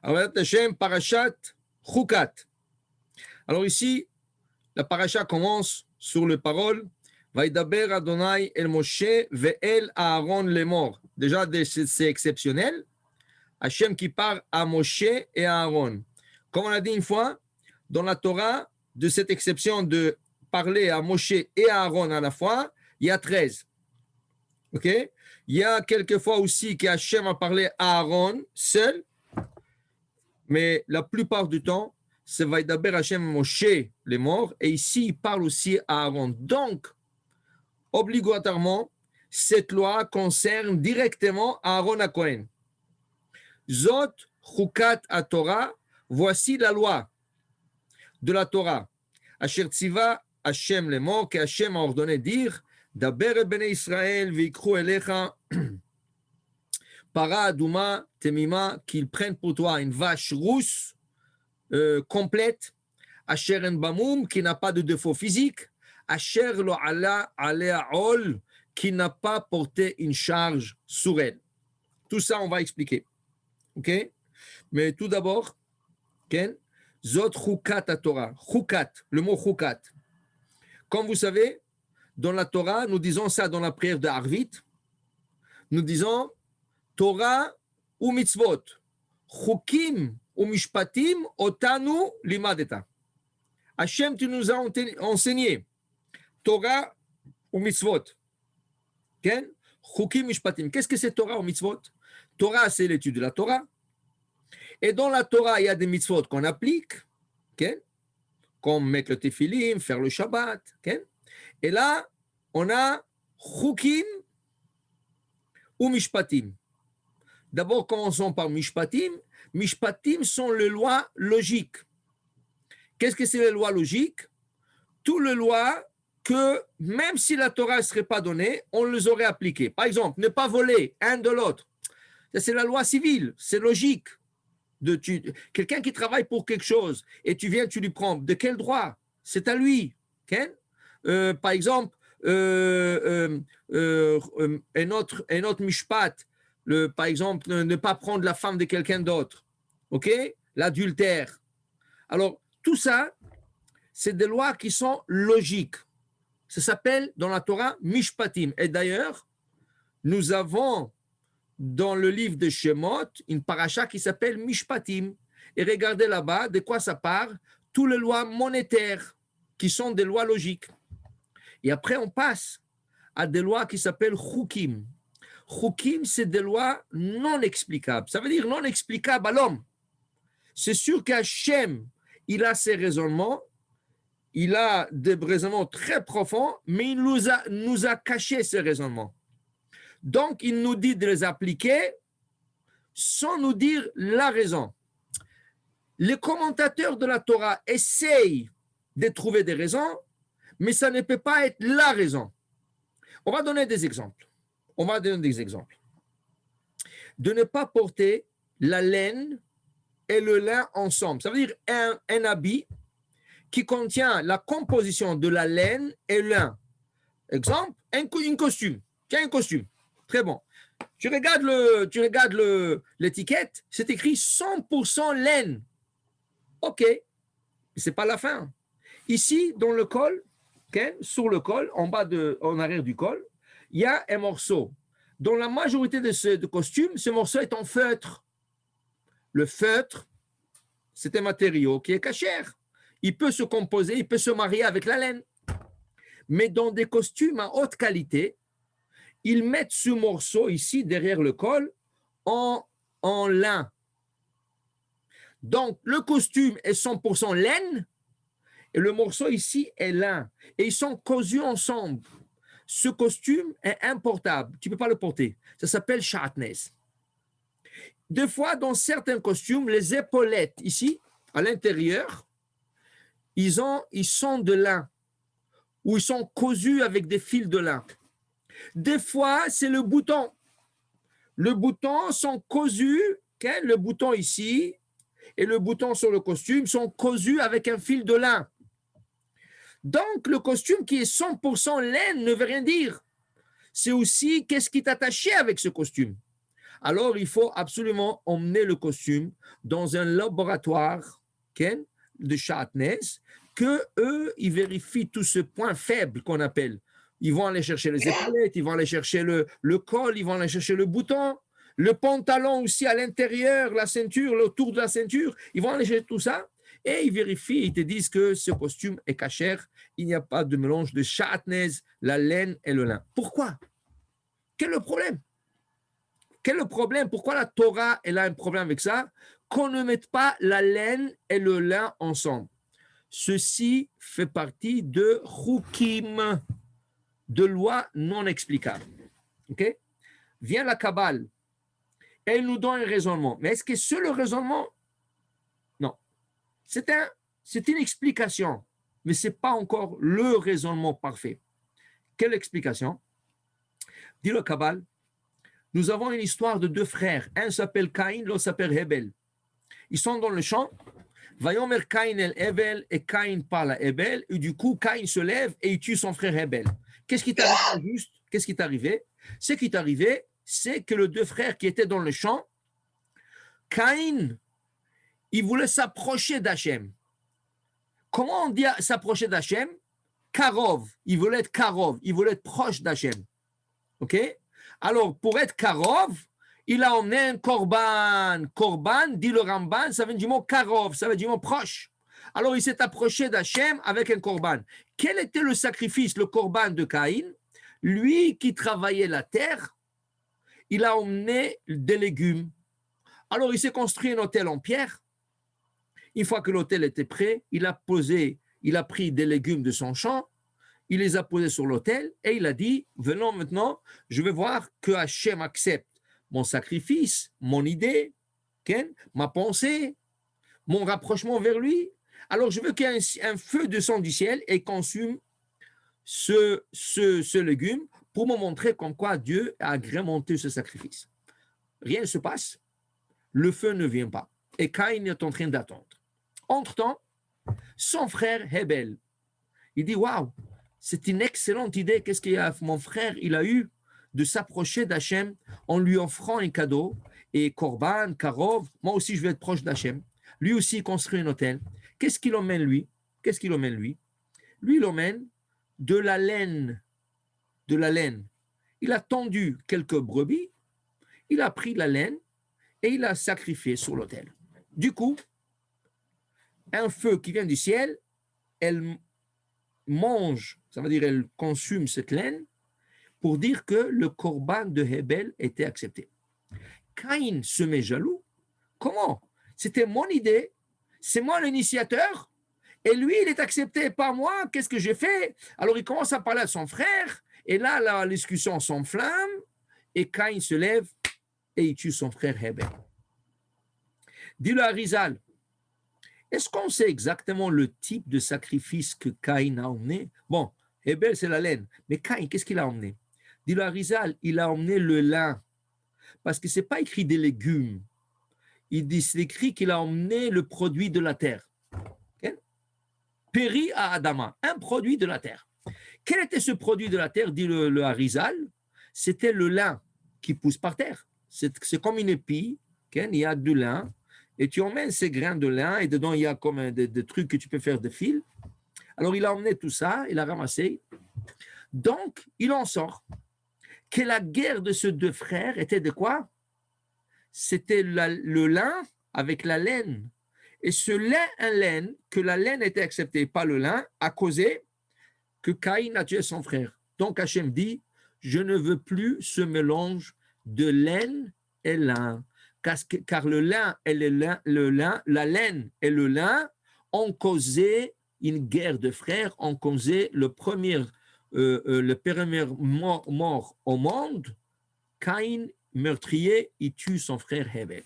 Avodat Hashem, Parashat Chukat. Alors ici, la paracha commence sur les paroles Vaidaber Adonai el Moshe ve'el Aaron lemor. Déjà, c'est exceptionnel. Hashem qui parle à Moshe et à Aaron. Comme on a dit une fois, dans la Torah, de cette exception de parler à Moshe et à Aaron à la fois, il y a 13. Ok? Il y a quelques fois aussi qu'Hachem a parlé à Aaron seul, mais la plupart du temps, c'est Vaidaber Hashem Moshe les morts, et ici il parle aussi à Aaron. Donc, obligatoirement, cette loi concerne directement Aaron à Cohen. Zot Chukat à Torah, voici la loi de la Torah. Asher tziva Hashem les morts, que Hashem a ordonné dire Daber bnei Israël v'ikru elecha para aduma temima, qu'ils prennent pour toi une vache rousse complète, Asher en bamoum, qui n'a pas de défaut physique, Asher lo ala alea ol, qui n'a pas porté une charge sur elle. Tout ça, on va expliquer. Ok? Mais tout d'abord, okay? Zot chukat à Torah. Chukat, le mot chukat. Comme vous savez, dans la Torah, nous disons ça dans la prière de Arvit. Nous disons Torah ou mitzvot. Chukim ou mishpatim otanu limadeta. Hachem, tu nous as enseigné Torah ou mitzvot. Okay? Chukim mishpatim. Qu'est-ce que c'est Torah ou mitzvot? Torah, c'est l'étude de la Torah. Et dans la Torah, il y a des mitzvot qu'on applique, okay? Comme mettre le tefillim, faire le Shabbat. Okay? Et là, on a chukim ou mishpatim. D'abord, commençons par mishpatim. Mishpatim sont les lois logiques. Qu'est-ce que c'est les lois logiques? Toutes les lois que, même si la Torah ne serait pas donnée, on les aurait appliquées. Par exemple, ne pas voler un de l'autre. Ça, c'est la loi civile, c'est logique. Quelqu'un qui travaille pour quelque chose et tu viens, tu lui prends, de quel droit? C'est à lui. Okay? Par exemple, un autre mishpat, par exemple, ne pas prendre la femme de quelqu'un d'autre. Ok? L'adultère. Alors, tout ça, c'est des lois qui sont logiques. Ça s'appelle dans la Torah mishpatim. Et d'ailleurs, nous avons dans le livre de Shemot une paracha qui s'appelle mishpatim. Et regardez là-bas, de quoi ça parle? Toutes les lois monétaires qui sont des lois logiques. Et après, on passe à des lois qui s'appellent chukim. Chukim, c'est des lois non explicables. Ça veut dire non explicables à l'homme. C'est sûr qu'Hachem, il a ses raisonnements, il a des raisonnements très profonds, mais il nous a caché ces raisonnements. Donc, il nous dit de les appliquer sans nous dire la raison. Les commentateurs de la Torah essayent de trouver des raisons, mais ça ne peut pas être la raison. On va donner des exemples. De ne pas porter la laine et le lin ensemble. Ça veut dire un habit qui contient la composition de la laine et le lin. Exemple, un costume. Tiens, un costume. Très bon. Tu regardes l'étiquette, c'est écrit 100% laine. OK. Ce n'est pas la fin. Ici, dans le col, okay, sur le col, en arrière du col, il y a un morceau. Dans la majorité de costumes, ce morceau est en feutre. Le feutre, c'est un matériau qui est cachère. Il peut se composer, il peut se marier avec la laine. Mais dans des costumes à haute qualité, ils mettent ce morceau ici, derrière le col, en lin. Donc, le costume est 100% laine et le morceau ici est lin. Et ils sont cousus ensemble. Ce costume est importable. Tu ne peux pas le porter. Ça s'appelle shatnez. Des fois, dans certains costumes, les épaulettes ici, à l'intérieur, ils sont de lin ou ils sont cousus avec des fils de lin. Des fois, c'est le bouton. Le bouton sont cousus, okay? Le bouton ici et le bouton sur le costume sont cousus avec un fil de lin. Donc, le costume qui est 100% laine ne veut rien dire. C'est aussi qu'est-ce qui est attaché avec ce costume. alors il faut absolument emmener le costume dans un laboratoire de Shatnez, que eux, ils vérifient tout ce point faible qu'on appelle. Ils vont aller chercher les épaulettes, ils vont aller chercher le col, ils vont aller chercher le bouton, le pantalon aussi à l'intérieur, la ceinture, autour de la ceinture, ils vont aller chercher tout ça et ils vérifient, ils te disent que ce costume est cachère, il n'y a pas de mélange de Shatnez, la laine et le lin. Pourquoi? Quel est le problème? Quel est le problème? Pourquoi la Torah elle a un problème avec ça? Qu'on ne mette pas la laine et le lin ensemble. Ceci fait partie de Chukim, de lois non explicables. Okay? Vient la Kabbale, elle nous donne un raisonnement. Mais est-ce que c'est le raisonnement? Non. C'est une explication, mais ce n'est pas encore le raisonnement parfait. Quelle explication? Dit le Kabbale, nous avons une histoire de deux frères. Un s'appelle Caïn, l'autre s'appelle Hebel. Ils sont dans le champ. Vayomer Caïn el Hebel, et Caïn parle à Hebel, et du coup, Caïn se lève et il tue son frère Hebel. Qu'est-ce qui est arrivé juste? Qu'est-ce qui est arrivé? Ce qui est arrivé, c'est que les deux frères qui étaient dans le champ, Caïn, il voulait s'approcher d'Hachem. Comment on dit s'approcher d'Hachem? Karov. Il voulait être Karov. Il voulait être proche d'Hachem. OK? Alors, pour être Karov, il a emmené un korban. Korban, dit le Ramban, ça vient du mot Karov, ça veut dire du mot proche. Alors, il s'est approché d'Hachem avec un korban. Quel était le sacrifice, le korban de Caïn? Lui qui travaillait la terre, il a emmené des légumes. Alors, il s'est construit un autel en pierre. Une fois que l'autel était prêt, il a pris des légumes de son champ, il les a posés sur l'autel et il a dit, venons maintenant, je vais voir que Hachem accepte mon sacrifice, mon idée, ma pensée, mon rapprochement vers lui. Alors je veux qu'il y ait un feu descende du ciel et consume ce légume pour me montrer comme quoi Dieu a agrémenté ce sacrifice. Rien ne se passe, le feu ne vient pas et Caïn est en train d'attendre. Entre-temps, son frère Hebel, il dit, waouh, c'est une excellente idée. Qu'est-ce qu'il y a? Mon frère, il a eu de s'approcher d'Hachem en lui offrant un cadeau. Et Korban, Karov, moi aussi, je vais être proche d'Hachem. Lui aussi, il construit un hôtel. Qu'est-ce qu'il emmène, lui? Lui, il emmène de la laine. De la laine. Il a tendu quelques brebis, il a pris la laine et il a sacrifié sur l'autel. Du coup, un feu qui vient du ciel, elle mange, ça veut dire elle consume cette laine pour dire que le korban de Hebel était accepté. Caïn se met jaloux. Comment? C'était mon idée, c'est moi l'initiateur, et lui, il est accepté, pas moi. Qu'est-ce que j'ai fait? Alors, il commence à parler à son frère, et là, la discussion s'enflamme, et Caïn se lève et il tue son frère Hebel. Dit le Harizal, est-ce qu'on sait exactement le type de sacrifice que Caïn a emmené? Bon, Hebel, c'est la laine. Mais Caïn, qu'est-ce qu'il a emmené? Dit le Harizal, il a emmené le lin. Parce que ce n'est pas écrit des légumes. C'est écrit qu'il a emmené le produit de la terre. Okay? Péri à Adama, un produit de la terre. Quel était ce produit de la terre? Dit le Harizal. C'était le lin qui pousse par terre. C'est comme une épille. Okay? Il y a du lin. Et tu emmènes ces grains de lin et dedans, il y a comme des trucs que tu peux faire de fil. Alors, il a emmené tout ça, il a ramassé. Donc, il en sort que la guerre de ces deux frères était de quoi? C'était le lin avec la laine. Et ce laine, que la laine était acceptée, pas le lin, a causé que Caïn a tué son frère. Donc, Hachem dit, je ne veux plus ce mélange de laine et lin. Car le lin et la laine et le lin ont causé une guerre de frères, ont causé le premier mort au monde. Caïn, meurtrier, il tue son frère Hebel.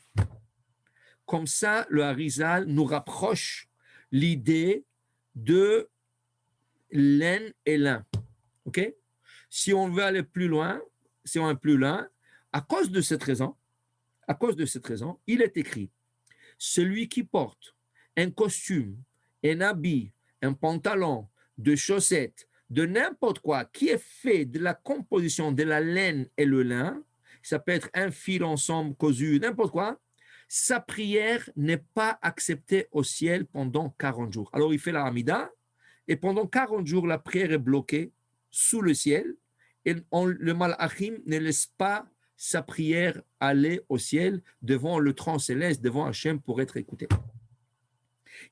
Comme ça, le Harizal nous rapproche l'idée de laine et lin. OK? Si on veut aller plus loin, à cause de cette raison, il est écrit, celui qui porte un costume, un habit, un pantalon, de chaussettes, de n'importe quoi qui est fait de la composition de la laine et le lin, ça peut être un fil ensemble, cousu, n'importe quoi, sa prière n'est pas acceptée au ciel pendant 40 jours. Alors il fait la Hamida, et pendant 40 jours, la prière est bloquée sous le ciel, et le Malachim ne laisse pas sa prière aller au ciel devant le trône céleste, devant Hachem pour être écoutée.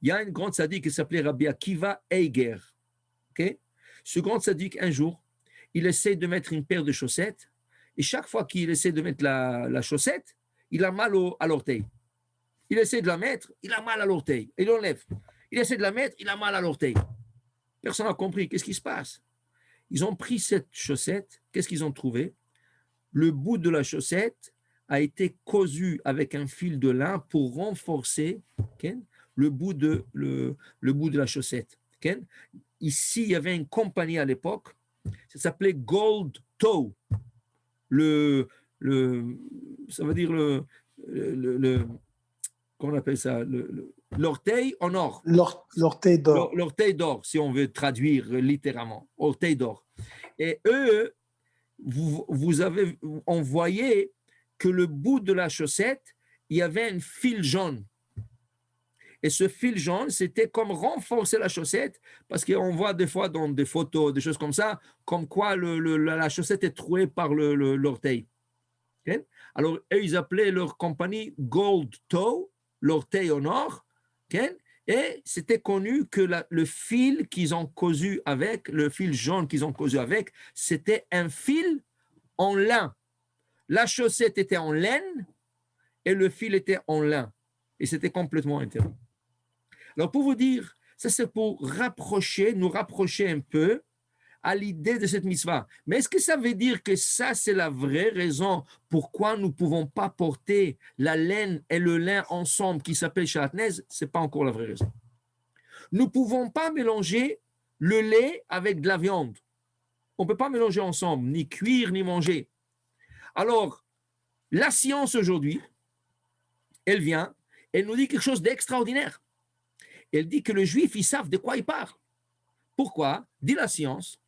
Il y a une grande sadique qui s'appelait Rabbi Akiva Eiger. Okay? Ce grand sadique, un jour, il essaie de mettre une paire de chaussettes, et chaque fois qu'il essaie de mettre la chaussette, il a mal à l'orteil. Il essaie de la mettre, il a mal à l'orteil. Il l'enlève. Il essaie de la mettre, il a mal à l'orteil. Personne n'a compris. Qu'est-ce qui se passe? Ils ont pris cette chaussette. Qu'est-ce qu'ils ont trouvé? Le bout de la chaussette a été cousu avec un fil de lin pour renforcer le bout de la chaussette. Ici, il y avait une compagnie à l'époque. Ça s'appelait Gold Toe. Ça veut dire comment on appelle ça, l'orteil en or. L'orteil d'or. L'orteil d'or, si on veut traduire littéralement, orteil d'or. Et eux, on voyait que le bout de la chaussette, il y avait un fil jaune. Et ce fil jaune, c'était comme renforcer la chaussette, parce qu'on voit des fois dans des photos, des choses comme ça, comme quoi la chaussette est trouée par l'orteil. Okay? Alors, eux, ils appelaient leur compagnie Gold Toe, l'orteil en or, okay? Et c'était connu que le fil qu'ils ont cousu avec, le fil jaune qu'ils ont cousu avec, c'était un fil en lin. La chaussette était en laine et le fil était en lin. Et c'était complètement interdit. Alors, pour vous dire, ça c'est pour nous rapprocher un peu à l'idée de cette mitzvah. Mais est-ce que ça veut dire que ça, c'est la vraie raison pourquoi nous ne pouvons pas porter la laine et le lin ensemble qui s'appelle shatnez? Ce n'est pas encore la vraie raison. Nous ne pouvons pas mélanger le lait avec de la viande. On ne peut pas mélanger ensemble, ni cuire, ni manger. Alors, la science aujourd'hui, elle vient, elle nous dit quelque chose d'extraordinaire. Elle dit que les Juifs, ils savent de quoi ils parlent. Pourquoi? Dit la science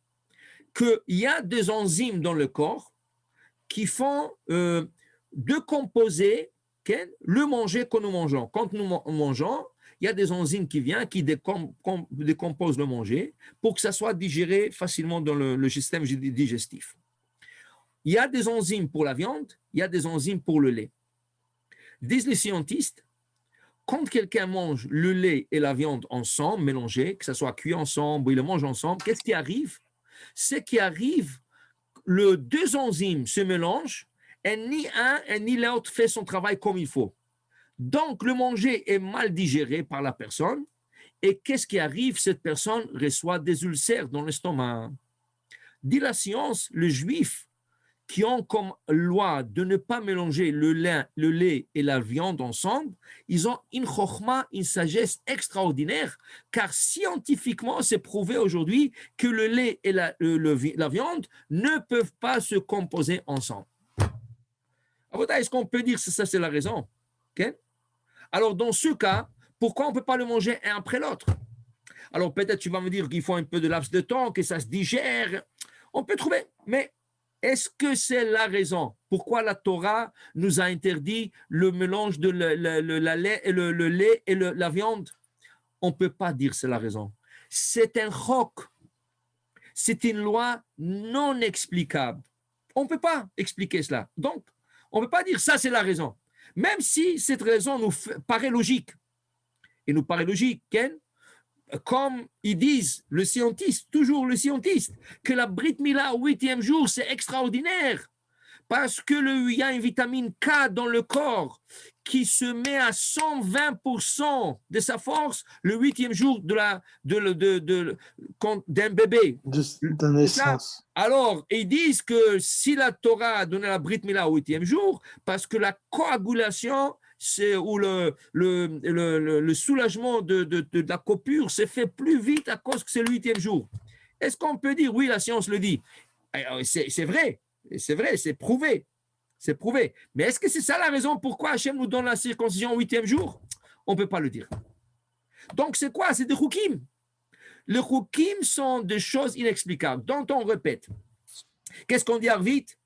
qu'il y a des enzymes dans le corps qui font décomposer le manger que nous mangeons. Quand nous mangeons, il y a des enzymes qui viennent, qui décomposent le manger pour que ça soit digéré facilement dans le système digestif. Il y a des enzymes pour la viande, il y a des enzymes pour le lait. Disent les scientistes, quand quelqu'un mange le lait et la viande ensemble, mélangés, que ça soit cuit ensemble ou ils le mangent ensemble, qu'est-ce qui arrive? C'est qui arrive, les deux enzymes se mélangent et ni un et ni l'autre fait son travail comme il faut. Donc, le manger est mal digéré par la personne et qu'est-ce qui arrive? Cette personne reçoit des ulcères dans l'estomac. Dit la science, les Juifs qui ont comme loi de ne pas mélanger le lait et la viande ensemble, ils ont une chokhma, une sagesse extraordinaire, car scientifiquement, c'est prouvé aujourd'hui que le lait et la viande ne peuvent pas se composer ensemble. Est-ce qu'on peut dire que ça, c'est la raison? Okay? Alors, dans ce cas, pourquoi on ne peut pas le manger un après l'autre? Alors, peut-être tu vas me dire qu'il faut un peu de laps de temps, que ça se digère. On peut trouver, mais est-ce que c'est la raison pourquoi la Torah nous a interdit le mélange de le lait et la viande? On ne peut pas dire que c'est la raison. C'est un chok. C'est une loi non explicable. On ne peut pas expliquer cela. Donc, on ne peut pas dire ça, c'est la raison. Même si cette raison nous paraît logique. Et nous paraît logique, Ken, comme ils disent, le scientiste, toujours le scientiste, que la Brit Mila au 8e jour, c'est extraordinaire, parce que il y a une vitamine K dans le corps qui se met à 120% de sa force le 8e jour d'un bébé. De naissance. Alors, ils disent que si la Torah a donné la Brit Mila au 8e jour, parce que la coagulation, ou le soulagement de la coupure s'est fait plus vite à cause que c'est le 8e jour. Est-ce qu'on peut dire, oui, la science le dit? C'est vrai, c'est prouvé. C'est prouvé. Mais est-ce que c'est ça la raison pourquoi Hachem nous donne la circoncision au 8e jour? On ne peut pas le dire. Donc, c'est quoi? C'est des chukim. Les chukim sont des choses inexplicables, dont on répète. Qu'est-ce qu'on dit à vite?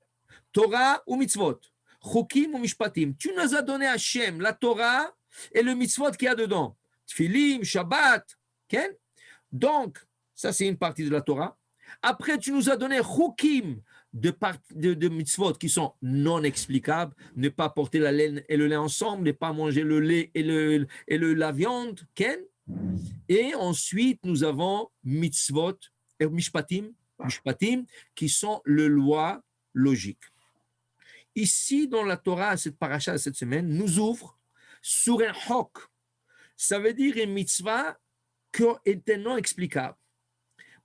Torah ou mitzvot? Chokim ou Mishpatim. Tu nous as donné Hachem, la Torah et le mitzvot qu'il y a dedans. Tfilim, Shabbat. Okay? Donc, ça c'est une partie de la Torah. Après, tu nous as donné Chokim de mitzvot qui sont non explicables. Ne pas porter la laine et le lait ensemble, ne pas manger le lait et la viande. Okay? Et ensuite, nous avons mitzvot et mishpatim, qui sont les lois logiques. Ici, dans la Torah, cette paracha de cette semaine, nous ouvre sur un chok. Ça veut dire une mitzvah qui est non explicable.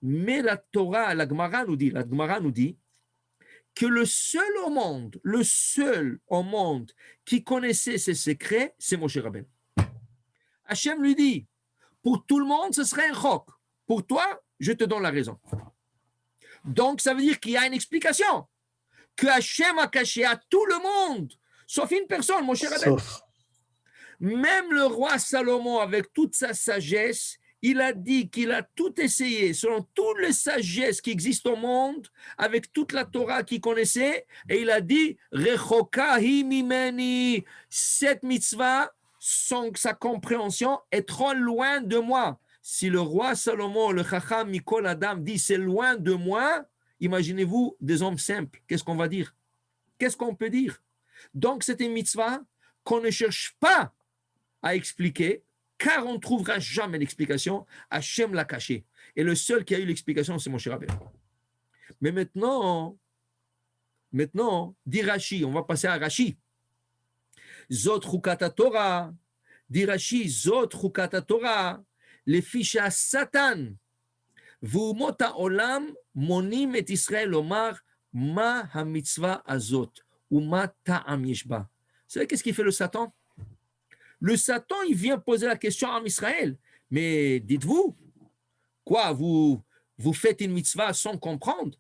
Mais la Torah, la Gemara nous dit que le seul au monde qui connaissait ces secrets, c'est Moshe Rabbeinu. Hachem lui dit, pour tout le monde, ce serait un chok. Pour toi, je te donne la raison. Donc, ça veut dire qu'il y a une explication que Hachem a caché à tout le monde, sauf une personne, Moshe Rabbeinu. Même le roi Salomon, avec toute sa sagesse, il a dit qu'il a tout essayé, selon toutes les sagesses qui existent au monde, avec toute la Torah qu'il connaissait, et il a dit, Rechoka hi mimeni, cette mitzvah, sa compréhension est trop loin de moi. Si le roi Salomon, le Chacham Mikol Adam, dit c'est loin de moi, imaginez-vous des hommes simples, qu'est-ce qu'on va dire? Qu'est-ce qu'on peut dire? Donc c'est une mitzvah qu'on ne cherche pas à expliquer, car on ne trouvera jamais l'explication. Hachem l'a caché. Et le seul qui a eu l'explication, c'est Moshe Rabbeinu. Mais maintenant, dit Rashi, on va passer à Rashi. Zot chukata Torah, dit Rashi, Zot chukata Torah, les fiches à Satan, V'umot ha'olam monim et Israël omar ma ha-mitzvah azot, ou ma ta'am yeshba. Vous savez qu'est-ce qu'il fait le Satan? Le Satan, il vient poser la question à Israël. Mais dites-vous, quoi, vous faites une mitzvah sans comprendre?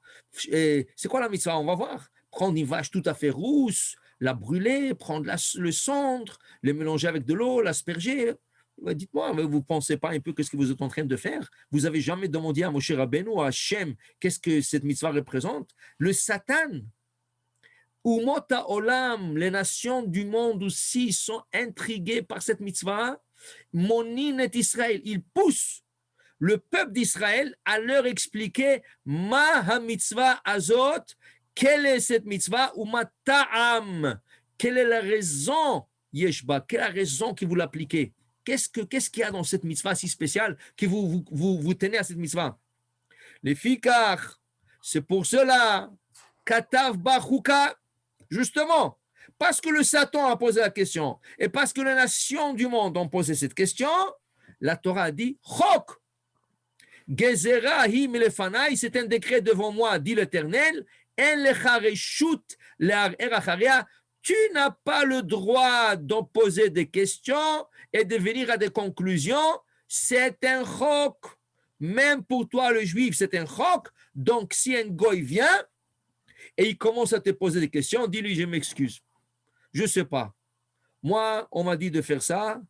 Et c'est quoi la mitzvah? On va voir. Prendre une vache tout à fait rousse, la brûler, prendre le cendre, le mélanger avec de l'eau, l'asperger. Dites-moi, vous ne pensez pas un peu qu'est-ce que vous êtes en train de faire? Vous n'avez jamais demandé à Moshe Rabbeinu, à Hachem, qu'est-ce que cette mitzvah représente? Le Satan, Umot ha'olam, les nations du monde aussi sont intriguées par cette mitzvah. Monin et Israël, ils poussent le peuple d'Israël à leur expliquer ma ha-mitzvah azot, quelle est cette mitzvah, ou ma ta'am, quelle est la raison, yeshba, quelle est la raison que vous l'appliquez? Qu'est-ce qu'il y a dans cette mitzvah si spéciale que vous tenez à cette mitzvah? Les fikar, c'est pour cela, katav bachuka, justement, parce que le Satan a posé la question et parce que les nations du monde ont posé cette question, la Torah a dit chok. Gezerah hi milefanai, c'est un décret devant moi, dit l'Éternel. En lecha reshut le'arer acharia. Tu n'as pas le droit d'en poser des questions et de venir à des conclusions. C'est un chok. Même pour toi, le juif, c'est un chok. Donc, si un goy vient et il commence à te poser des questions, dis-lui, je m'excuse. Je ne sais pas. Moi, on m'a dit de faire ça.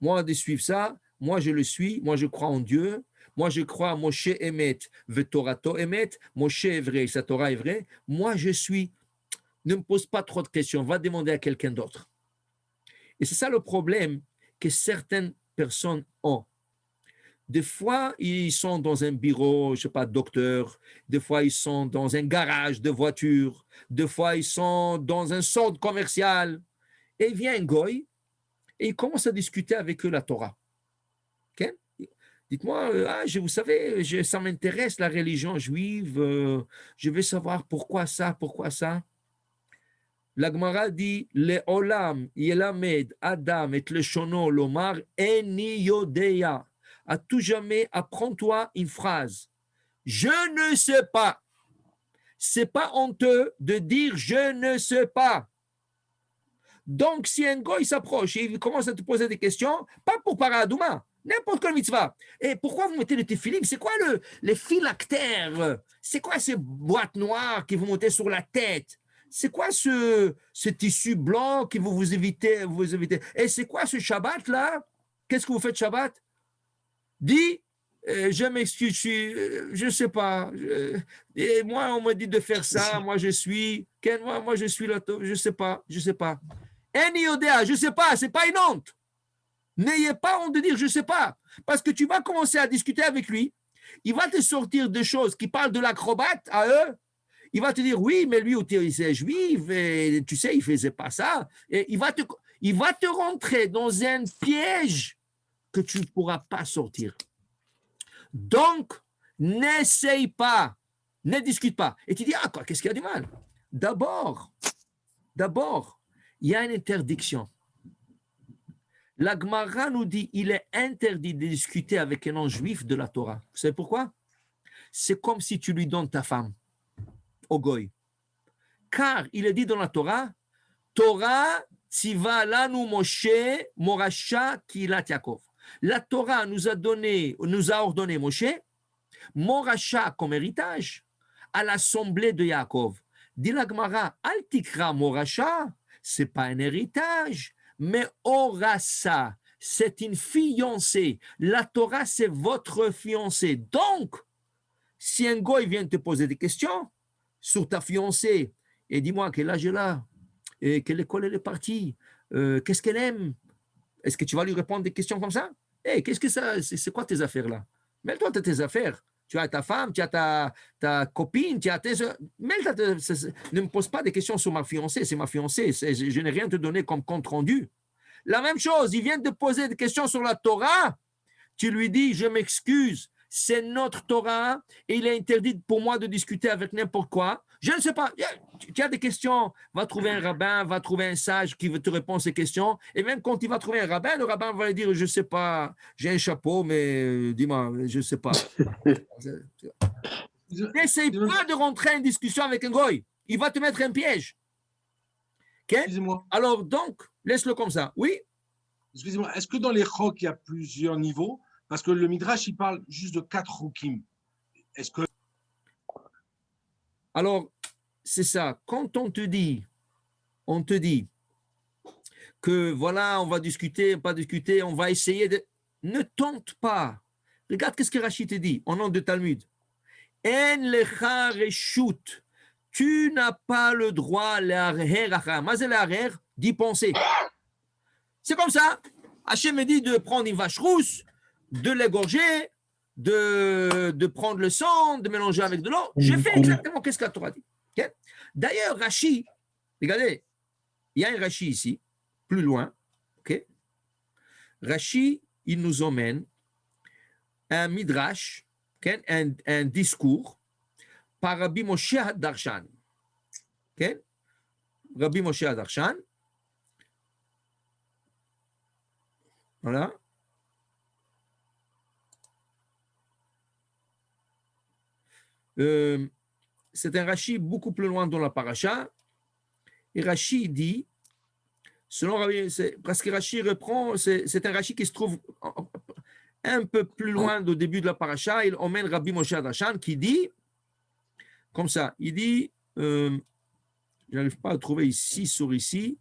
Moi, de suivre ça. Moi, je le suis. Moi, je crois en Dieu. Moi, je crois à Moshe Emet, Vetorato Emet. Moshe est vrai, sa Torah est vraie. Moi, je suis. Ne me pose pas trop de questions. Va demander à quelqu'un d'autre. Et c'est ça le problème que certaines personnes ont. Des fois, ils sont dans un bureau, je ne sais pas, docteur. Des fois, ils sont dans un garage de voiture. Des fois, ils sont dans un centre commercial. Et il vient un goy et il commence à discuter avec eux la Torah. Okay? Dites-moi, vous savez, ça m'intéresse la religion juive. Je veux savoir pourquoi ça. La Gemara dit, le olam yelamed adam et le shono lomar eni yodeya. À tout jamais, apprends-toi une phrase. Je ne sais pas. C'est pas honteux de dire je ne sais pas. Donc, si un goy s'approche et il commence à te poser des questions, pas pour paradouma, n'importe quelle mitzvah. Et pourquoi vous mettez le tefilin? C'est quoi les phylactères? C'est quoi ces boîtes noires que vous mettez sur la tête? C'est quoi ce tissu blanc que vous évitez? Et c'est quoi ce Shabbat là? Qu'est-ce que vous faites Shabbat? Dis, je m'excuse, je sais pas. Et moi, on m'a dit de faire ça. Moi, je suis. Moi, je suis là. Je sais pas. Je sais pas. Eniodea, je sais pas. C'est pas une honte. N'ayez pas honte de dire je sais pas. Parce que tu vas commencer à discuter avec lui. Il va te sortir des choses qui parlent de l'acrobate à eux. Il va te dire oui, mais lui, il est juif. Et tu sais, il faisait pas ça. Et il va te rentrer dans un piège que tu ne pourras pas sortir. Donc, n'essaye pas, ne discute pas. Et tu dis, ah, quoi, qu'est-ce qu'il y a du mal? D'abord, il y a une interdiction. La Gemara nous dit, il est interdit de discuter avec un non-juif de la Torah. Vous savez pourquoi? C'est comme si tu lui donnes ta femme au goy. Car il est dit dans la Torah, Torah tziva lanu Moshe morasha kilat Yaakov. La Torah nous a ordonné Moshe, Morasha comme héritage à l'assemblée de Yaakov. Dit la Gemara, Al tikra Morasha, c'est pas un héritage, mais Orasa, c'est une fiancée. La Torah, c'est votre fiancée. Donc, si un goy vient te poser des questions sur ta fiancée, et dis-moi quel âge elle a, et quelle école elle est partie, qu'est-ce qu'elle aime, est-ce que tu vas lui répondre des questions comme ça? Hey, qu'est-ce que ça, c'est quoi tes affaires là? Mêle-toi de tes affaires. Tu as ta femme, tu as ta copine, tu as tes... Ne me pose pas des questions sur ma fiancée, c'est ma fiancée, je n'ai rien te donné comme compte rendu. La même chose, il vient de poser des questions sur la Torah, tu lui dis, je m'excuse, c'est notre Torah et il est interdit pour moi de discuter avec n'importe quoi. Je ne sais pas, tu as des questions, va trouver un rabbin, va trouver un sage qui veut te répondre à ces questions. Et même quand il va trouver un rabbin, le rabbin va lui dire, je ne sais pas, j'ai un chapeau, mais dis-moi, je ne sais pas. N'essaye pas de rentrer en discussion avec un goy. Il va te mettre un piège. Okay? Excusez-moi. Alors donc, laisse-le comme ça. Oui? Excusez-moi, est-ce que dans les chok, il y a plusieurs niveaux? Parce que le Midrash, il parle juste de 4 chokim. Est-ce que... Alors, c'est ça. Quand on te dit que voilà, on va discuter, pas discuter, on va essayer de... Ne tente pas. Regarde qu'est-ce que Rachid te dit au nom de Talmud. En lecha reshut. Tu n'as pas le droit, d'y penser. C'est comme ça. Hachem me dit de prendre une vache rousse, de l'égorger, de prendre le sang, de mélanger avec de l'eau. Je fais exactement ce que la Torah dit. Okay? D'ailleurs, Rashi, regardez, il y a un Rashi ici, plus loin. Okay? Rashi, il nous emmène un midrash, okay? un discours par Rabbi Moshe Darshan. Okay? Rabbi Moshe Darshan. Voilà. C'est un Rashi beaucoup plus loin dans la paracha. Et Rashi dit, selon Rabbi, parce que Rashi reprend, c'est un Rashi qui se trouve un peu plus loin au début de la paracha. Il emmène Rabbi Moshe Darshan qui dit, comme ça, il dit, je n'arrive pas à trouver ici sur ici.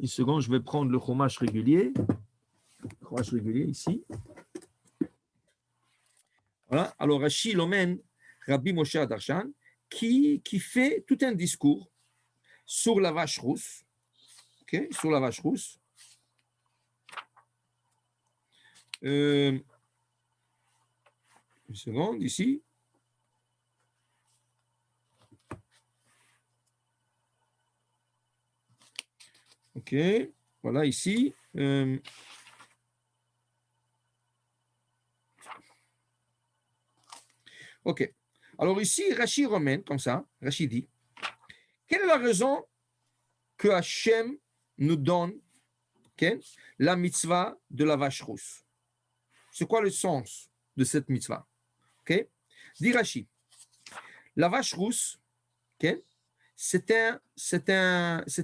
Une seconde, je vais prendre le chumash régulier. Le chumash régulier ici. Voilà. Alors Rashi l'emmène Rabbi Moshe Darshan qui fait tout un discours sur la vache rousse. Okay, sur la vache rousse. Une seconde, ici. OK, voilà, ici. OK. Alors ici, Rashi ramène comme ça, Rashi dit, quelle est la raison que Hachem nous donne okay, la mitzvah de la vache rousse? C'est quoi le sens de cette mitzvah? Okay? Dit Rashi, la vache rousse, okay, c'est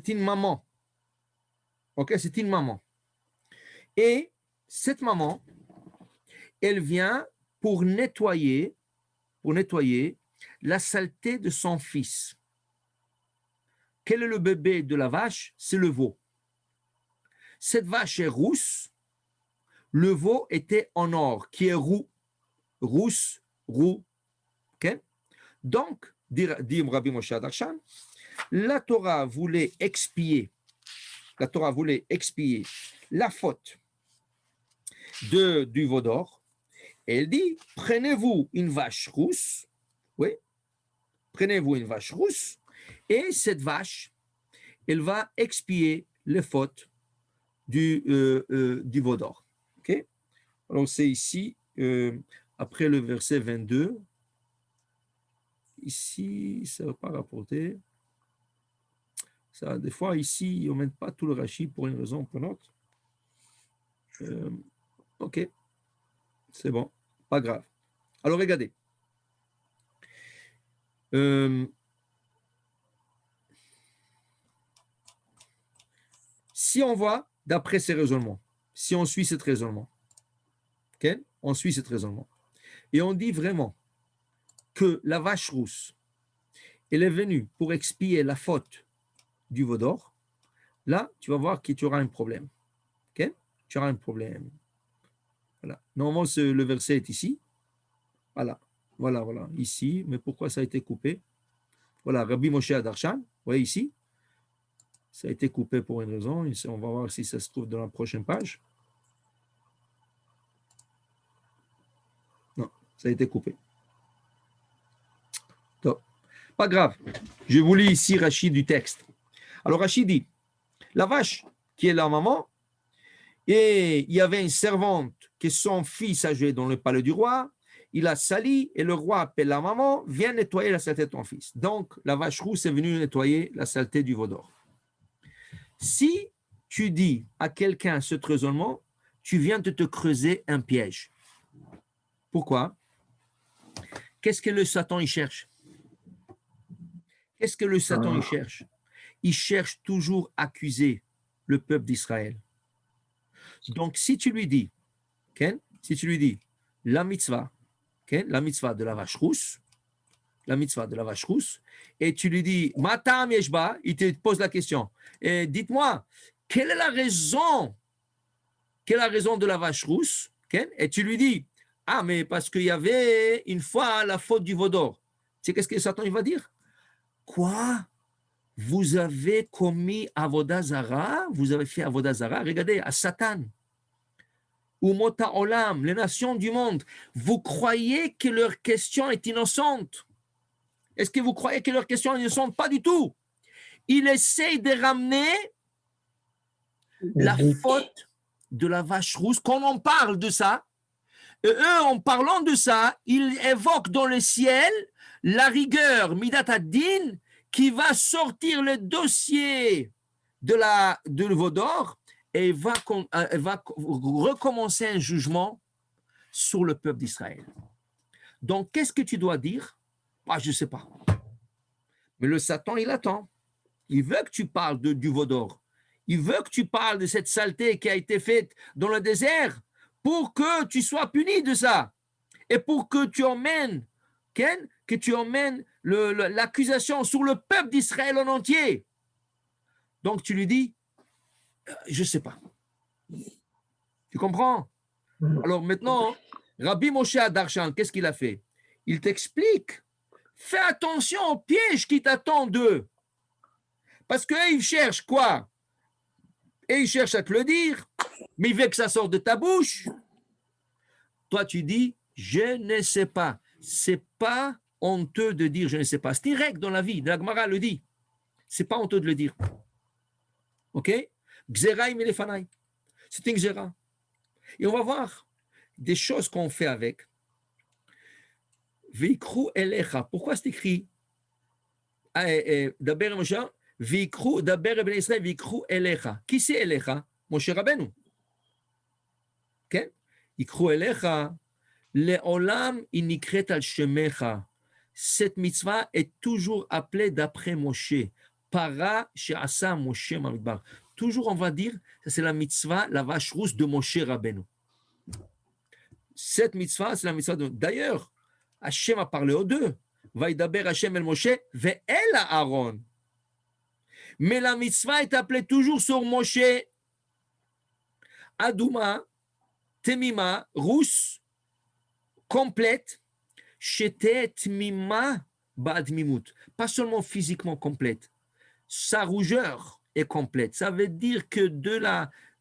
une maman. Okay? C'est une maman. Et cette maman, elle vient pour nettoyer la saleté de son fils. Quel est le bébé de la vache? C'est le veau. Cette vache est rousse. Le veau était en or, qui est roux. rousse, roux. Okay? Donc, dit Rabbi Moshe Darshan, la Torah voulait expier la faute du veau d'or. Et elle dit, prenez-vous une vache rousse, oui, prenez-vous une vache rousse, et cette vache, elle va expier les fautes du veau d'or. Okay? Alors, c'est ici, après le verset 22, ici, ça ne va pas rapporter. Ça, des fois, ici, on ne met pas tout le Rashi pour une raison ou pour une autre. Ok, c'est bon, pas grave. Alors, regardez. Si on voit d'après ces raisonnements, si on suit ce raisonnement, okay? On suit ce raisonnement, et on dit vraiment que la vache rousse, elle est venue pour expier la faute du veau d'or, là, tu vas voir que tu auras un problème. Okay? Tu auras un problème. Voilà. Normalement, le verset est ici. Voilà, ici. Mais pourquoi ça a été coupé? Voilà, Rabbi Moshe Darshan, vous voyez ici, ça a été coupé pour une raison. On va voir si ça se trouve dans la prochaine page. Non, ça a été coupé. Donc, pas grave. Je vous lis ici Rachid du texte. Alors Rachid dit, la vache qui est la maman, et il y avait une servante que son fils a joué dans le palais du roi, il a sali et le roi appelle la maman, viens nettoyer la saleté de ton fils. Donc la vache rousse est venue nettoyer la saleté du veau d'or. Si tu dis à quelqu'un ce raisonnement, tu viens de te creuser un piège. Pourquoi? Qu'est-ce que le Satan il cherche? Qu'est-ce que le Satan il cherche? Il cherche toujours à accuser le peuple d'Israël. Donc, si tu lui dis, la mitzvah, la mitzvah de la vache rousse, et tu lui dis, Matam Yeshba, il te pose la question, et dites-moi, quelle est la raison de la vache rousse? Et tu lui dis, ah, mais parce qu'il y avait une fois la faute du veau d'or. Tu sais qu'est-ce que Satan il va dire? Quoi? Vous avez commis Avodah Zara? Vous avez fait Avodah Zara? Regardez, à Satan. Ou Mota Olam, les nations du monde. Vous croyez que leur question est innocente? Est-ce que vous croyez que leur question est innocente? Pas du tout. Il essaye de ramener la faute de la vache rousse, qu'on en parle de ça. Et eux, en parlant de ça, ils évoquent dans le ciel la rigueur, Midat ad-Din, qui va sortir le dossier de veau d'or et va recommencer un jugement sur le peuple d'Israël. Donc, qu'est-ce que tu dois dire? Je ne sais pas. Mais le Satan, il attend. Il veut que tu parles du veau d'or. Il veut que tu parles de cette saleté qui a été faite dans le désert pour que tu sois puni de ça et pour que tu emmènes, l'accusation sur le peuple d'Israël en entier. Donc, tu lui dis, je ne sais pas. Tu comprends? Alors maintenant, Rabbi Moshe Darshan, qu'est-ce qu'il a fait? Il t'explique, fais attention au piège qui t'attend d'eux. Parce qu'ils cherchent quoi? Et ils cherchent à te le dire, mais ils veulent que ça sorte de ta bouche. Toi, tu dis, je ne sais pas. C'est pas honteux de dire je ne sais pas. C'est une règle dans la vie. La Gemara le dit. C'est pas honteux de le dire. Ok? Gzera imelefanaï. C'est une gzera. Et on va voir des choses qu'on fait avec. Veikru elecha. Pourquoi c'est écrit Daber Moshe, Veikru, Daber ben Israël, Veikru elecha. Qui c'est elecha? Moshe Rabbeinu. Ok? Ikru elecha. Le'olam inikret al shemecha. Cette mitzvah est toujours appelée d'après Moshe. Para she'asa Moshe Mamidbar. Toujours on va dire, ça c'est la mitzvah, la vache rousse de Moshe Rabbeinu. Cette mitzvah, c'est la mitzvah de... D'ailleurs, Hachem a parlé aux deux. Vaïdaber Hachem el Moshe ve'el Aaron. Mais la mitzvah est appelée toujours sur Moshe. Adouma, Temima, rousse, complète, shetet mima ba'admimut. Pas seulement physiquement complète, sa rougeur est complète. Ça veut dire que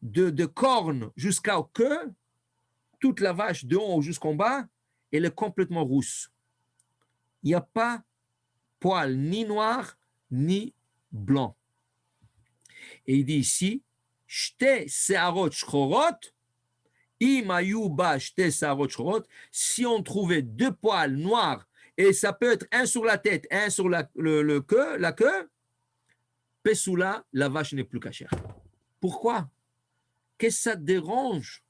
de cornes jusqu'à queue, toute la vache de haut jusqu'en bas, elle est complètement rousse. Il n'y a pas poil ni noir ni blanc. Et il dit ici, shte se'arot shchorot, im hayu ba shte se'arot shchorot, si on trouvait deux poils noirs, et ça peut être un sur la tête, un sur la queue, Pessoula, la vache n'est plus cachère. Pourquoi? Qu'est-ce que ça dérange?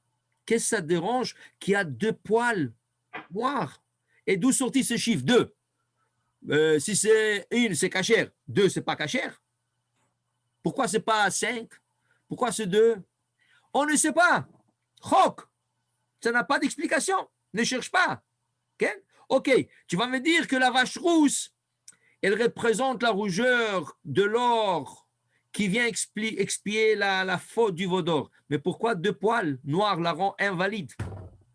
Qu'est-ce que ça dérange qu'il y a deux poils noirs? Et d'où sortit ce chiffre 2? Si c'est une, c'est cachère. 2, c'est pas cachère. Pourquoi c'est pas 5? Pourquoi c'est 2? On ne sait pas. Chok. Ça n'a pas d'explication. Ne cherche pas. Okay? Ok, tu vas me dire que la vache rousse, elle représente la rougeur de l'or qui vient expier la faute du veau d'or. Mais pourquoi deux poils noirs la rend invalide?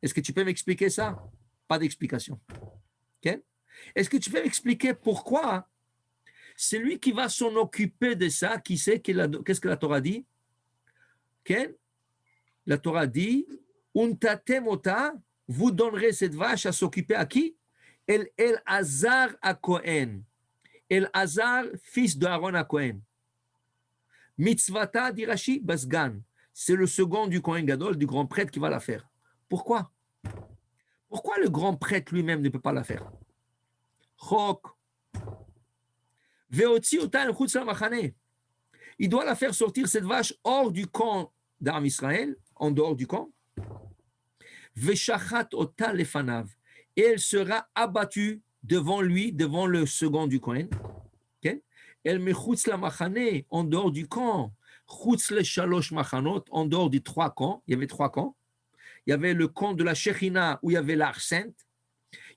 Est-ce que tu peux m'expliquer ça? Pas d'explication. Okay? Est-ce que tu peux m'expliquer pourquoi c'est lui qui va s'en occuper de ça? Qui sait qu'est-ce que la Torah dit? Okay? La Torah dit, Untatem ota, vous donnerez cette vache à s'occuper à qui? El Hazar à Cohen. El Hazar, fils de Aaron à Cohen. Mitzvata dirashi basgan. C'est le second du Cohen Gadol, du grand prêtre qui va la faire. Pourquoi? Pourquoi le grand prêtre lui-même ne peut pas la faire? Chok. Veotzi ota el chutz lamachane. Il doit la faire sortir cette vache hors du camp d'Am Israël, en dehors du camp. Veshachat ota lefanav. Et elle sera abattue devant lui, devant le second du Cohen. Elle met chutz la machane, en dehors du camp. Chutz le shalosh machanot, en dehors des 3 camps. Il y avait 3 camps. Il y avait le camp de la Shekhinah, où il y avait l'Arche sainte.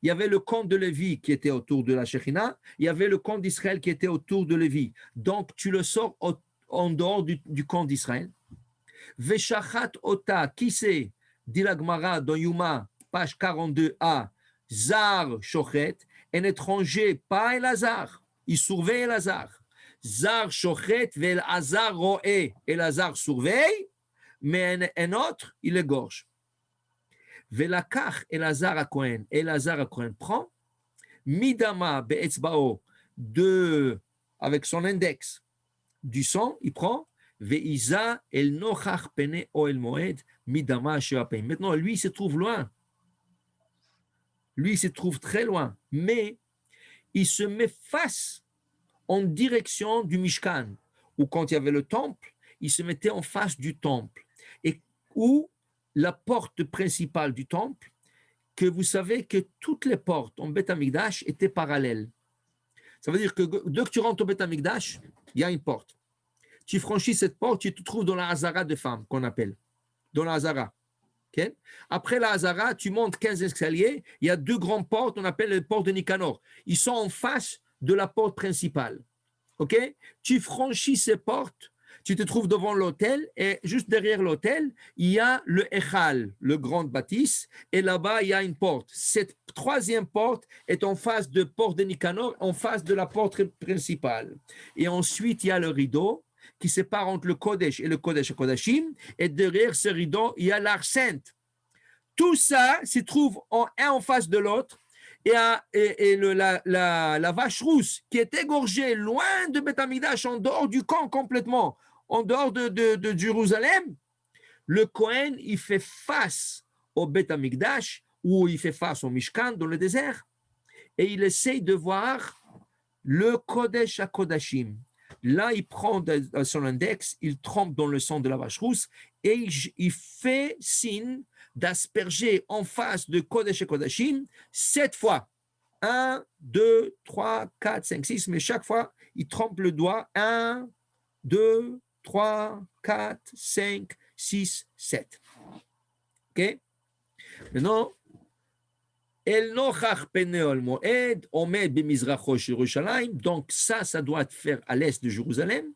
Il y avait le camp de Lévi qui était autour de la Shekhinah. Il y avait le camp d'Israël qui était autour de Lévi. Donc, tu le sors en dehors du camp d'Israël. Veshachat ota, qui c'est? Dit la Gemara dans Yuma, page 42a. Zar shochet, un étranger, pas Elazar. Il surveille Elazar. Zar shochet, vel Hazar roé. Elazar surveille, mais un autre, il égorge. Velakach Elazar à Cohen. Elazar à Cohen prend. Midama be'etzbao, avec son index du sang, il prend. Ve'iza el nochach pene oel moed midama asher apem. Maintenant, lui, il se trouve loin. Lui, il se trouve très loin. Mais il se met face en direction du Mishkan. Ou quand il y avait le temple, il se mettait en face du temple. Et où la porte principale du temple, que vous savez que toutes les portes en Beth Amikdash étaient parallèles. Ça veut dire que dès que tu rentres au Beth Amikdash, il y a une porte. Tu franchis cette porte, tu te trouves dans la Hazara de femmes, qu'on appelle. Dans la Hazara. Okay? Après la Hazara, tu montes 15 escaliers, il y a 2 grandes portes, on appelle les portes de Nicanor. Ils sont en face de la porte principale. Okay? Tu franchis ces portes, tu te trouves devant l'autel, et juste derrière l'autel, il y a le Echal, le grand bâtisse, et là-bas, il y a une porte. Cette 3e porte est en face de porte de Nicanor, en face de la porte principale. Et ensuite, il y a le rideau qui sépare entre le Kodesh et le Kodesh HaKodashim, et derrière ce rideau, il y a l'Arche sainte. Tout ça se trouve un en face de l'autre, et la vache rousse qui est égorgée loin de Beth Amikdash, en dehors du camp complètement, en dehors de Jérusalem, le Kohen, il fait face au Beth Amikdash, ou il fait face au Mishkan dans le désert, et il essaye de voir le Kodesh HaKodashim. Là, il prend son index, il trempe dans le sang de la vache rousse et il fait signe d'asperger en face de Kodesh et Kodashim 7 fois. 1, 2, 3, 4, 5, 6, mais chaque fois, il trempe le doigt. 1, 2, 3, 4, 5, 6, 7. OK? Maintenant, El nochach peneol moed omed b'mizracho Yerushalayim. Donc ça doit être fait à l'est de Jérusalem.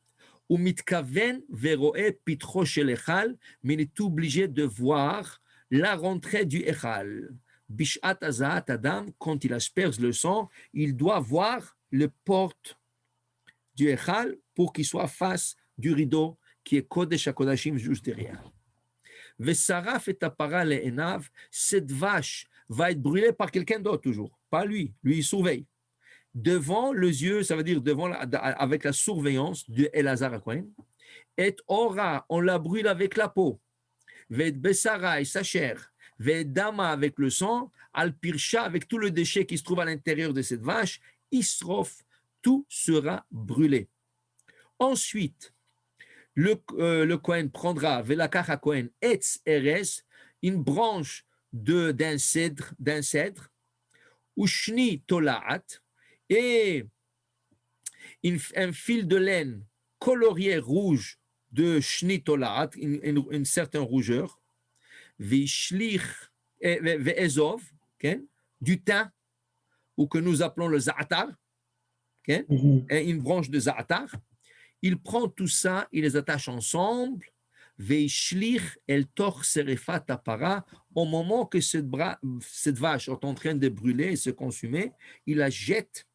Ou mitkaven veroe pitro shel echal, mais il est obligé de voir la rentrée du echal. Bishat Azaat Adam, quand il asperge le sang, il doit voir le porte du Echal pour qu'il soit face du rideau qui est Kodesh HaKodashim juste derrière. Vesaraf et Tapara le Enav, cette vache va être brûlée par quelqu'un d'autre toujours, pas lui, lui il surveille. Devant les yeux, ça veut dire avec la surveillance de Elazar HaKohen, et Ora, on la brûle avec la peau, Ved Besara et sa chair, Ved Dama avec le sang, Al Pirsha avec tout le déchet qui se trouve à l'intérieur de cette vache, Isrof, tout sera brûlé. Ensuite, le Kohen prendra Velakach HaKohen Etz Erez, une branche d'un cèdre, Ushni Tolaat, et un fil de laine colorié rouge de Shni Tolaat, une certaine rougeur, Ve'ezov, du thym, ou que nous appelons le Za'atar, une branche de Za'atar. Il prend tout ça, il les attache ensemble, Veishlich el tor serefat apara, au moment que cette vache est en train de brûler et se consumer, il la jette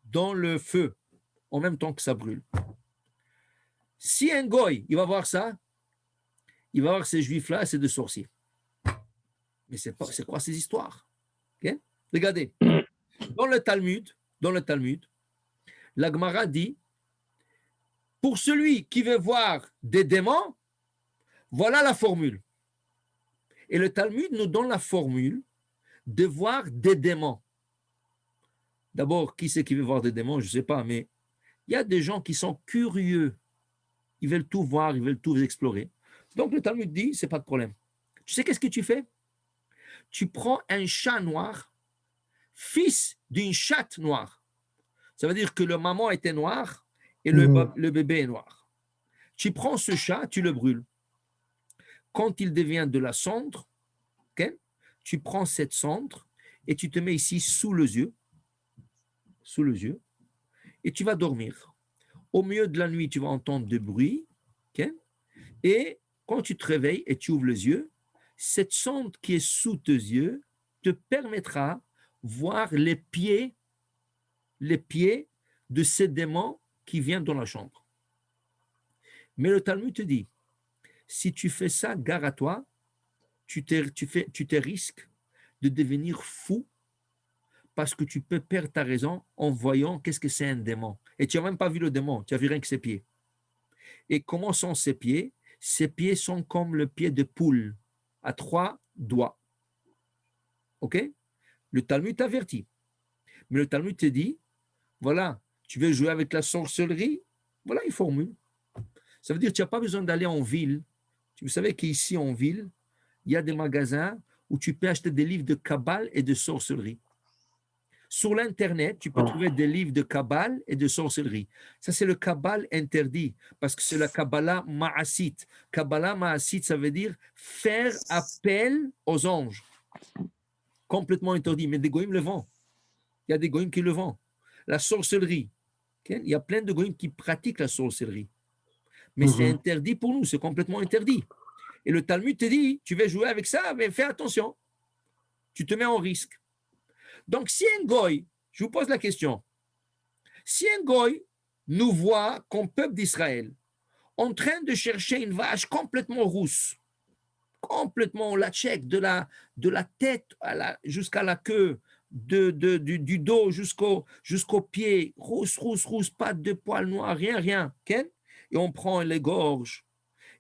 dans le feu, en même temps que ça brûle. Si un goy, il va voir ça, il va voir ces juifs-là, c'est des sorciers. Mais c'est quoi ces histoires? Regardez, dans le Talmud, la Gemara dit, pour celui qui veut voir des démons, voilà la formule. Et le Talmud nous donne la formule de voir des démons. D'abord, qui c'est qui veut voir des démons? Je ne sais pas, mais il y a des gens qui sont curieux. Ils veulent tout voir, ils veulent tout explorer. Donc le Talmud dit, c'est pas de problème. Tu sais qu'est-ce que tu fais? Tu prends un chat noir, fils d'une chatte noire. Ça veut dire que le maman était noire et le bébé est noir. Tu prends ce chat, tu le brûles. Quand il devient de la cendre, tu prends cette cendre et tu te mets ici sous les yeux, et tu vas dormir. Au milieu de la nuit, tu vas entendre des bruits, et quand tu te réveilles et tu ouvres les yeux, cette cendre qui est sous tes yeux te permettra de voir les pieds de ces démons qui viennent dans la chambre. Mais le Talmud te dit, si tu fais ça, gare à toi, tu te risques de devenir fou parce que tu peux perdre ta raison en voyant qu'est-ce que c'est un démon. Et tu n'as même pas vu le démon, tu n'as vu rien que ses pieds. Et comment sont ses pieds? Ses pieds sont comme le pied de poule, à 3 doigts. OK? Le Talmud t'avertit. Mais le Talmud te dit, voilà, tu veux jouer avec la sorcellerie? Voilà une formule. Ça veut dire que tu n'as pas besoin d'aller en ville. Vous savez qu'ici en ville, il y a des magasins où tu peux acheter des livres de Kabbale et de sorcellerie. Sur l'Internet, tu peux trouver des livres de Kabbale et de sorcellerie. Ça, c'est le Kabbale interdit parce que c'est la Kabbalah Ma'asit. Kabbalah Ma'asit, ça veut dire faire appel aux anges. Complètement interdit. Mais des goïms le vendent. Il y a des goïms qui le vendent. La sorcellerie. Il y a plein de goïms qui pratiquent la sorcellerie. Mais c'est interdit pour nous, c'est complètement interdit. Et le Talmud te dit, tu veux jouer avec ça, mais fais attention. Tu te mets en risque. Donc, si un goy, je vous pose la question, si un goy nous voit comme peuple d'Israël en train de chercher une vache complètement rousse, complètement, on la check de la tête jusqu'à la queue, du dos jusqu'au pied, rousse, pas de poils noirs, rien. Et on prend les gorges.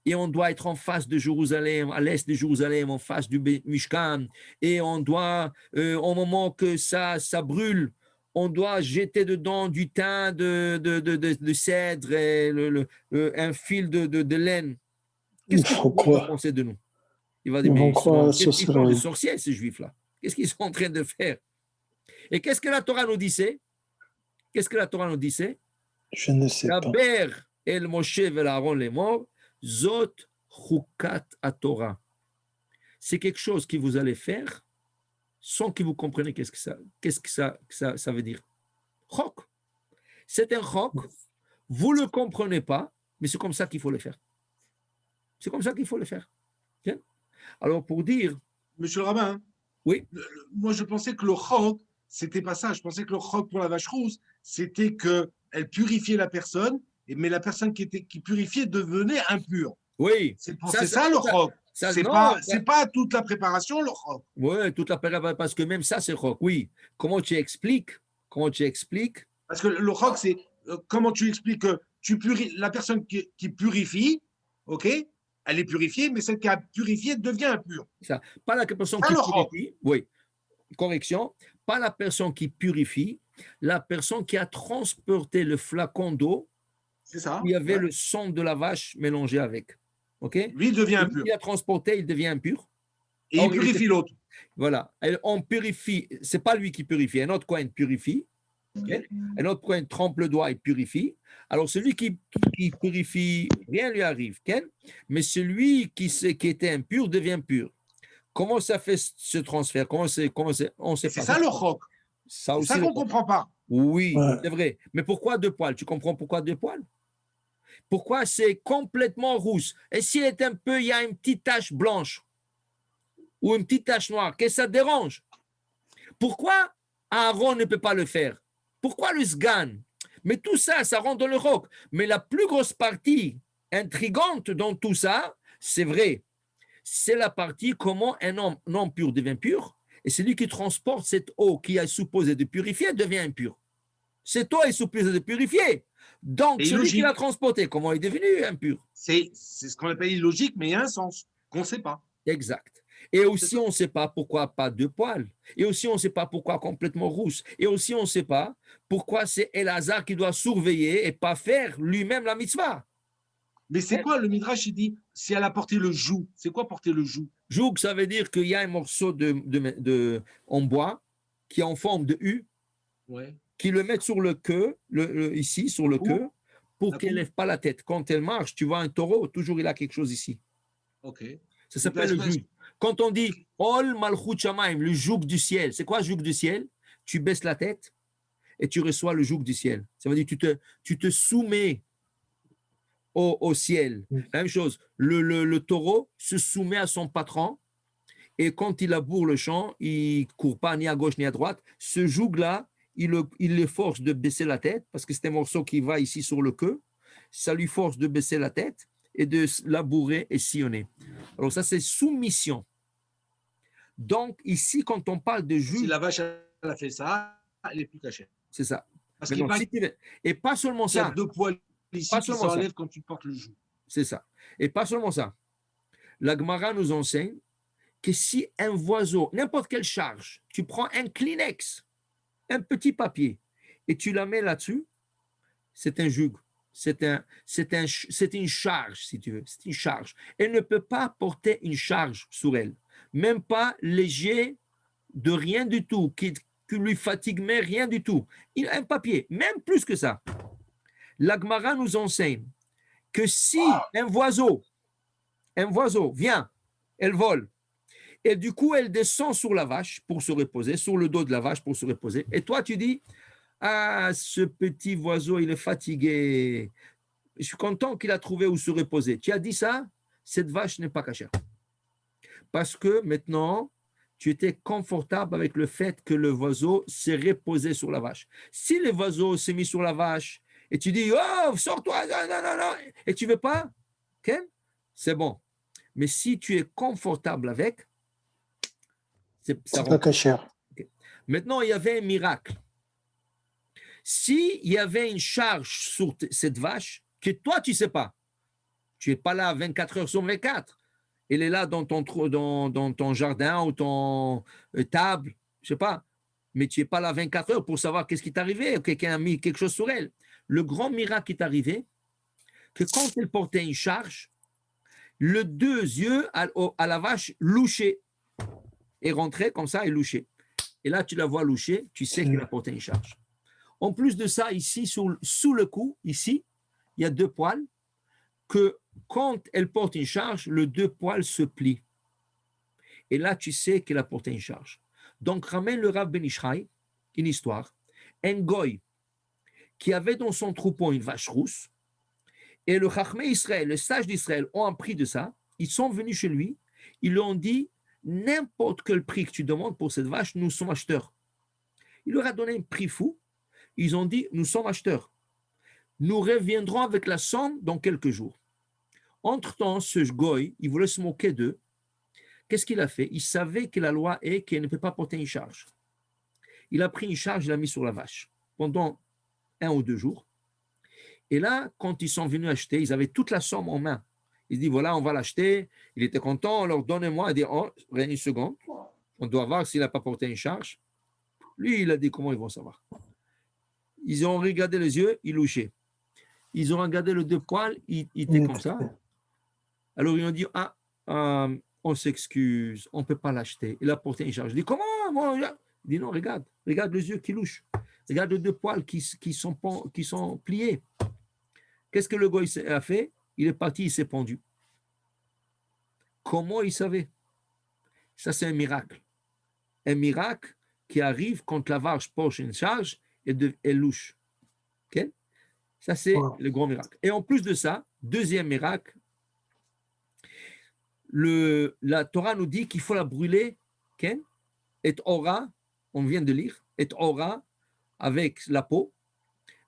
Et on doit être en face de Jérusalem, à l'est de Jérusalem, en face du Mishkan. Et on doit, au moment que ça brûle, on doit jeter dedans du thym de cèdre et un fil de laine. Qu'est-ce qu'il va penser de nous? Il va dire, mais qu'est-ce qu'ils font de sorciers, ces juifs-là? Qu'est-ce qu'ils sont en train de faire? Et qu'est-ce que la Torah nous disait? Je ne sais pas. El Moshe Aaron les morts, Zot Chukat Torah. C'est quelque chose que vous allez faire sans que vous compreniez qu'est-ce que ça veut dire. Chok. C'est un chok. Vous ne le comprenez pas, mais c'est comme ça qu'il faut le faire. C'est comme ça qu'il faut le faire. Bien. Alors pour dire. Monsieur le rabbin, Oui, Moi, je pensais que le chok, c'était pas ça. Je pensais que le chok pour la vache rousse, c'était qu'elle purifiait la personne, mais la personne qui purifiait devenait impure. oui. C'est ça le chok. Non, C'est pas toute la préparation, le chok. oui, toute la période, parce que même ça, c'est rock. Oui. Comment tu expliques? Comment tu expliques? Parce que le chok, c'est comment tu expliques que la personne qui purifie, ok, elle est purifiée, mais celle qui a purifié devient impure. Ça. Pas la personne C'est ça qui le chok. purifie, oui, correction. Pas la personne qui purifie, la personne qui a transporté le flacon d'eau C'est ça. où il y avait Ouais. le sang de la vache mélangé avec. OK? Lui, il devient Celui impur. qui a transporté, il devient impur. Et il Or, il était, purifie l'autre. voilà. On purifie, c'est pas lui qui purifie, un autre coin purifie. Okay? Un autre coin trempe le doigt et purifie. Alors, celui qui purifie, rien lui arrive. Okay? Mais celui qui était impur devient pur. Comment ça fait ce transfert? On ne Et sait c'est pas. ça le chok. Ça C'est aussi, ça qu'on ne comprend pas. oui, Ouais. c'est vrai. Mais pourquoi deux poils? Tu comprends pourquoi deux poils? Pourquoi c'est complètement rousse? Et s'il est un peu, il y a une petite tache blanche ou une petite tache noire, qu'est-ce que ça te dérange? Pourquoi Aaron ne peut pas le faire? Pourquoi le sgan? Mais tout ça, ça rentre dans le roc. Mais la plus grosse partie intrigante dans tout ça, c'est vrai, c'est la partie comment un homme non pur devient pur, et celui qui transporte cette eau qui est supposée de purifier devient impur. Cette eau est supposée de purifier. Donc, C'est celui qui l'a illogique. transporté, comment est devenu impur? C'est ce qu'on appelle illogique, mais il y a un sens qu'on ne sait pas. Exact. Et C'est aussi, ça. on ne sait pas pourquoi pas deux poils. Et aussi, on ne sait pas pourquoi complètement rousse. Et aussi, on ne sait pas pourquoi c'est Elazar qui doit surveiller et pas faire lui-même la mitzvah. Mais c'est quoi le Midrash? Il dit si elle a porté le joug. C'est quoi porter le joug? Joug, ça veut dire qu'il y a un morceau en bois qui est en forme de U, Ouais. qui le met sur le queue, ici, sur le queue, pour La qu'elle ne coupe. lève pas la tête. Quand elle marche, tu vois un taureau, toujours il a quelque chose ici. Ok. Ça Donc, s'appelle le joug. Quand on dit Ol Malchut Shamaim, le joug du ciel, c'est quoi le joug du ciel? Tu baisses la tête et tu reçois le joug du ciel. Ça veut dire que tu te soumets au ciel. La même chose, le taureau se soumet à son patron et quand il laboure le champ, il ne court pas ni à gauche ni à droite. Ce joug-là, il le force de baisser la tête parce que c'est un morceau qui va ici sur le queue. Ça lui force de baisser la tête et de labourer et sillonner. Alors ça, c'est soumission. Donc ici, quand on parle de si joug, la vache elle a fait ça, elle est plus cachée. c'est ça. Parce Maintenant, si et pas seulement qu'il y a ça, deux poils pas ici qui seulement ça, s'enlèvent quand tu portes le joug. c'est ça. Et pas seulement ça. La Gemara nous enseigne que si un oiseau, n'importe quelle charge, tu prends un Kleenex, un petit papier, et tu la mets là-dessus, c'est un joug. C'est une charge, si tu veux. C'est une charge. Elle ne peut pas porter une charge sur elle. Même pas léger de rien du tout, qui lui fatigue, mais rien du tout. Il a un papier, même plus que ça. L'Agmara nous enseigne que si un oiseau vient, elle vole, et du coup, elle descend sur la vache pour se reposer, sur le dos de la vache pour se reposer. Et toi, tu dis, ah, ce petit oiseau, il est fatigué. Je suis content qu'il a trouvé où se reposer. Tu as dit ça, cette vache n'est pas cachère. Parce que maintenant, tu étais confortable avec le fait que le oiseau s'est reposé sur la vache. Si le oiseau s'est mis sur la vache et tu dis, oh, sors-toi, non, non, non, non, et tu ne veux pas, okay? C'est bon. Mais si tu es confortable avec, ça C'est pas rentre. cachère. Okay. Maintenant, il y avait un miracle. S'il y avait une charge sur cette vache que toi, tu ne sais pas, tu n'es pas là 24 heures sur 24, elle est là dans ton jardin ou ton table, je ne sais pas, mais tu n'es pas là 24 heures pour savoir qu'est-ce qui t'est arrivé, ou quelqu'un a mis quelque chose sur elle. Le grand miracle qui est arrivé, que quand elle portait une charge, les deux yeux à la vache louchaient et rentraient comme ça et louchaient. Et là, tu la vois loucher, tu sais qu'elle a porté une charge. En plus de ça, ici, sous le cou, ici, il y a deux poils que quand elle porte une charge, les deux poils se plient. Et là, tu sais qu'elle a porté une charge. Donc, ramène le Rav Ben Ishraï, une histoire, un goy qui avait dans son troupeau une vache rousse, et le Chachmé Israël, le sage d'Israël, ont appris de ça, ils sont venus chez lui, ils lui ont dit, n'importe quel prix que tu demandes pour cette vache, nous sommes acheteurs. Il leur a donné un prix fou. Ils ont dit, nous sommes acheteurs. Nous reviendrons avec la somme dans quelques jours. Entre-temps, ce goy, il voulait se moquer d'eux. Qu'est-ce qu'il a fait? Il savait que la loi est qu'il ne peut pas porter une charge. Il a pris une charge, il l'a mis sur la vache pendant 1 ou 2 jours. Et là, quand ils sont venus acheter, ils avaient toute la somme en main. Il dit, voilà, on va l'acheter. Il était content, on leur donnez-moi. Il dit, oh, une seconde, on doit voir s'il n'a pas porté une charge. Lui, il a dit, comment ils vont savoir? Ils ont regardé les yeux, il louchait. Ils ont regardé le 2 poils, il était comme ça. Alors, ils ont dit, on s'excuse, on ne peut pas l'acheter. Il a porté une charge. Je dis, comment? Il dit, non, regarde les yeux qui louchent. Regarde les 2 poils qui sont pliés. Qu'est-ce que le goy a fait? Il est parti, il s'est pendu. Comment il savait? Ça, c'est un miracle. Un miracle qui arrive quand la vache porte une charge et elle louche. Okay? Ça, c'est le grand miracle. Et en plus de ça, deuxième miracle, la Torah nous dit qu'il faut la brûler, okay? Et ora, on vient de lire, et ora avec la peau,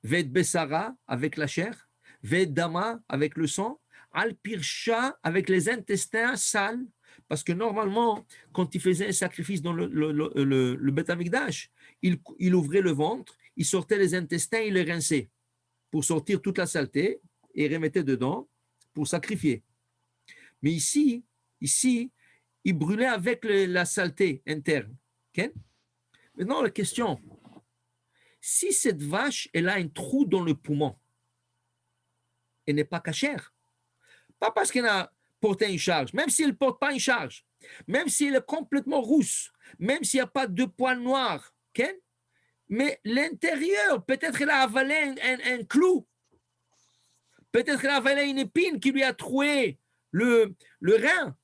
vet besara avec la chair, vet dama avec le sang, al pirsha avec les intestins sales, parce que normalement, quand il faisait un sacrifice dans le Beth Amikdash, il ouvrait le ventre, il sortait les intestins, il les rinçait pour sortir toute la saleté et remettait dedans pour sacrifier. Mais ici, il brûlait avec la saleté interne. Okay? Maintenant, la question, si cette vache, elle a un trou dans le poumon, elle n'est pas cachère. Pas parce qu'elle a porté une charge, même si elle ne porte pas une charge, même si elle est complètement rousse, même s'il n'y a pas de poils noirs, okay? Mais l'intérieur, peut-être qu'elle a avalé un clou, peut-être qu'elle a avalé une épine qui lui a troué le rein.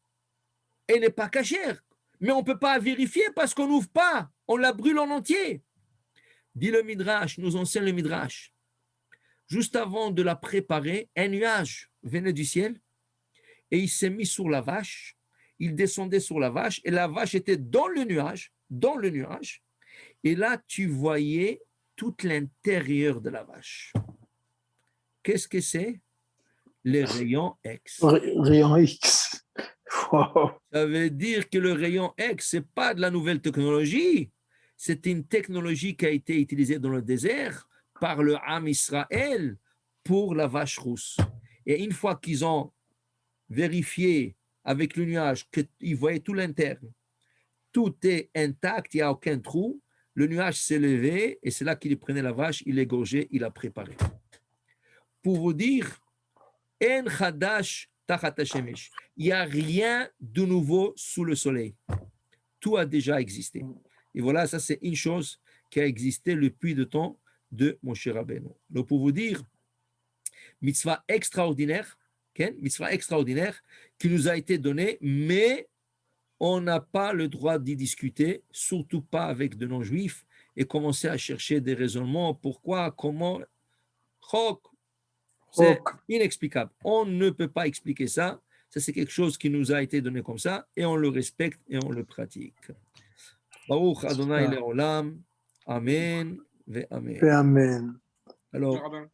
Elle n'est pas cachère, mais on ne peut pas vérifier parce qu'on n'ouvre pas, on la brûle en entier. Dit le Midrash, nous enseigne le Midrash. Juste avant de la préparer, un nuage venait du ciel et il s'est mis sur la vache. Il descendait sur la vache et la vache était dans le nuage. Et là, tu voyais tout l'intérieur de la vache. Qu'est-ce que c'est? Les rayons X. Rayon X. Wow. Ça veut dire que le rayon X, ce n'est pas de la nouvelle technologie. C'est une technologie qui a été utilisée dans le désert par le Ham Israël pour la vache rousse. Et une fois qu'ils ont vérifié avec le nuage qu'ils voyaient tout l'interne, tout est intact, il n'y a aucun trou, le nuage s'est levé et c'est là qu'il prenait la vache, il l'égorgeait, il l'a préparée. Pour vous dire, En Chadash Tachat HaShemesh, il n'y a rien de nouveau sous le soleil. Tout a déjà existé. Et voilà, ça c'est une chose qui a existé depuis le temps de Moshe Rabbeinu. Donc pour vous dire, mitzvah extraordinaire qui nous a été donnée, mais on n'a pas le droit d'y discuter, surtout pas avec de non-juifs, et commencer à chercher des raisonnements, pourquoi, comment. C'est inexplicable. On ne peut pas expliquer ça. Ça, c'est quelque chose qui nous a été donné comme ça, et on le respecte et on le pratique. Baruch Adonai Le'olam. Amen. Ve Amen. Amen. Alors,